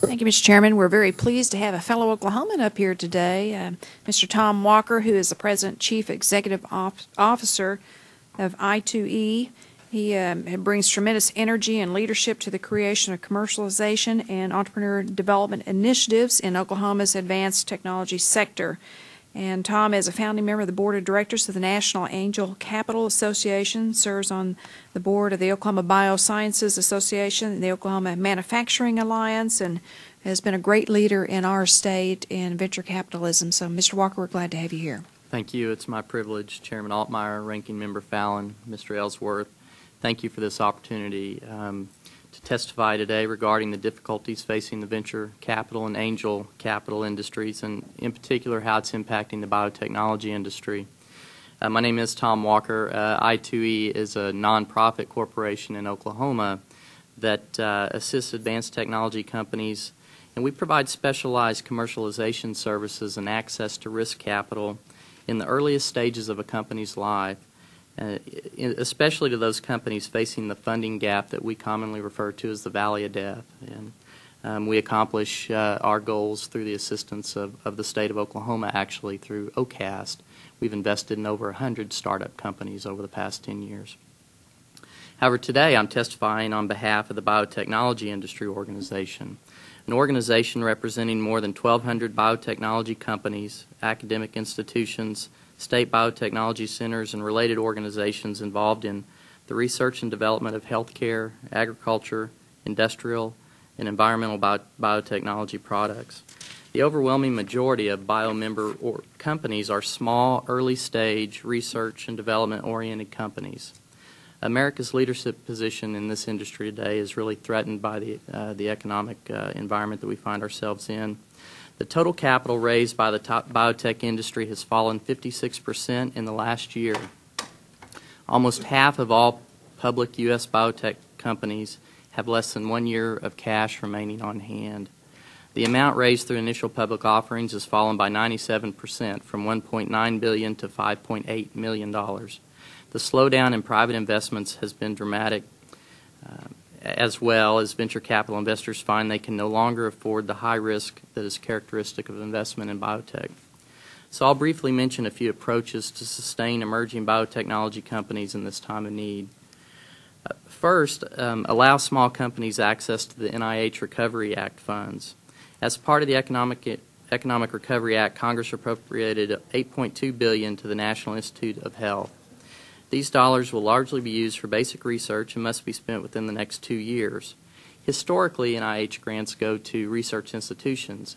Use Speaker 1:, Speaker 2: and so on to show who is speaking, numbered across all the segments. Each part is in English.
Speaker 1: Thank you, Mr. Chairman. We're very pleased to have a fellow Oklahoman up here today, Mr. Tom Walker, who is the President Chief Executive Officer of I2E. He brings tremendous energy and leadership to the creation of commercialization and entrepreneur development initiatives in Oklahoma's advanced technology sector. And Tom is a founding member of the Board of Directors of the National Angel Capital Association, serves on the board of the Oklahoma Biosciences Association and the Oklahoma Manufacturing Alliance, and has been a great leader in our state in venture capitalism. So, Mr. Walker, we're glad to have you here.
Speaker 2: Thank you. It's my privilege, Chairman Altmeyer, Ranking Member Fallon, Mr. Ellsworth. Thank you for this opportunity to testify today regarding the difficulties facing the venture capital and angel capital industries, and in particular how it's impacting the biotechnology industry. My name is Tom Walker. I2E is a nonprofit corporation in Oklahoma that assists advanced technology companies, and we provide specialized commercialization services and access to risk capital in the earliest stages of a company's life, especially to those companies facing the funding gap that we commonly refer to as the Valley of Death. And we accomplish our goals through the assistance of the state of Oklahoma, actually through OCAST. We've invested in over 100 startup companies over the past 10 years. However, today I'm testifying on behalf of the Biotechnology Industry Organization, an organization representing more than 1,200 biotechnology companies, academic institutions, state biotechnology centers, and related organizations involved in the research and development of healthcare, agriculture, industrial, and environmental biotechnology products. The overwhelming majority of biomember companies are small, early-stage, research and development-oriented companies. America's leadership position in this industry today is really threatened by the economic environment that we find ourselves in. The total capital raised by the top biotech industry has fallen 56% in the last year. Almost half of all public U.S. biotech companies have less than 1 year of cash remaining on hand. The amount raised through initial public offerings has fallen by 97%, from $1.9 billion to $5.8 million. The slowdown in private investments has been dramatic, as well as venture capital investors find they can no longer afford the high risk that is characteristic of investment in biotech. So I'll briefly mention a few approaches to sustain emerging biotechnology companies in this time of need. First, allow small companies access to the NIH Recovery Act funds. As part of the Economic Recovery Act, Congress appropriated $8.2 billion to the National Institute of Health. These dollars will largely be used for basic research and must be spent within the next 2 years. Historically, NIH grants go to research institutions.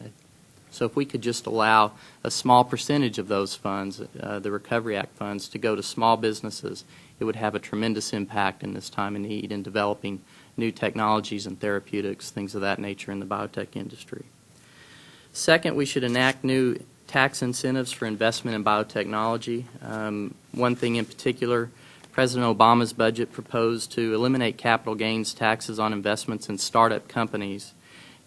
Speaker 2: So if we could just allow a small percentage of those funds, the Recovery Act funds, to go to small businesses, it would have a tremendous impact in this time of need in developing new technologies and therapeutics, things of that nature in the biotech industry. Second, we should enact new tax incentives for investment in biotechnology. One thing in particular, President Obama's budget proposed to eliminate capital gains taxes on investments in startup companies,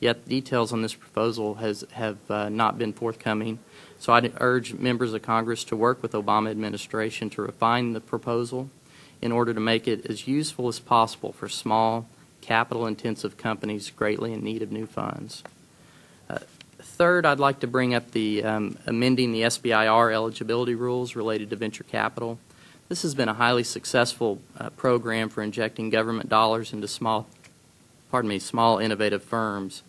Speaker 2: yet details on this proposal have not been forthcoming. So I'd urge members of Congress to work with the Obama administration to refine the proposal in order to make it as useful as possible for small, capital-intensive companies greatly in need of new funds. Third, I'd like to bring up the amending the SBIR eligibility rules related to venture capital. This has been a highly successful program for injecting government dollars into small innovative firms.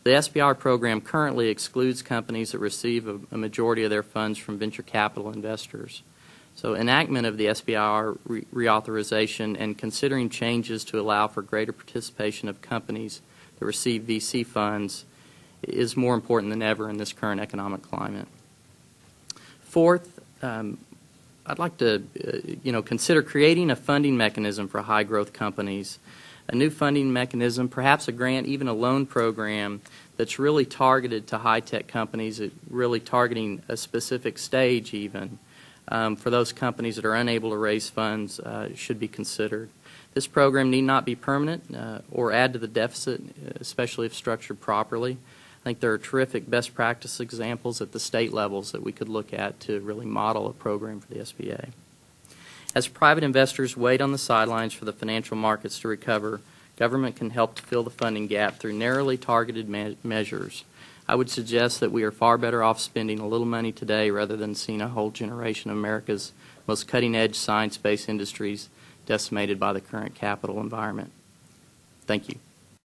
Speaker 2: The SBIR program currently excludes companies that receive a majority of their funds from venture capital investors. So enactment of the SBIR reauthorization and considering changes to allow for greater participation of companies that receive VC funds is more important than ever in this current economic climate. Fourth, I'd like to consider creating a funding mechanism for high-growth companies, a new funding mechanism, perhaps a grant, even a loan program that's really targeted to high-tech companies, really targeting a specific stage even. For those companies that are unable to raise funds should be considered. This program need not be permanent or add to the deficit, especially if structured properly. I think there are terrific best practice examples at the state levels that we could look at to really model a program for the SBA. As private investors wait on the sidelines for the financial markets to recover, Government can help to fill the funding gap through narrowly targeted measures. I would suggest that we are far better off spending a little money today rather than seeing a whole generation of America's most cutting-edge science-based industries decimated by the current capital environment. Thank you.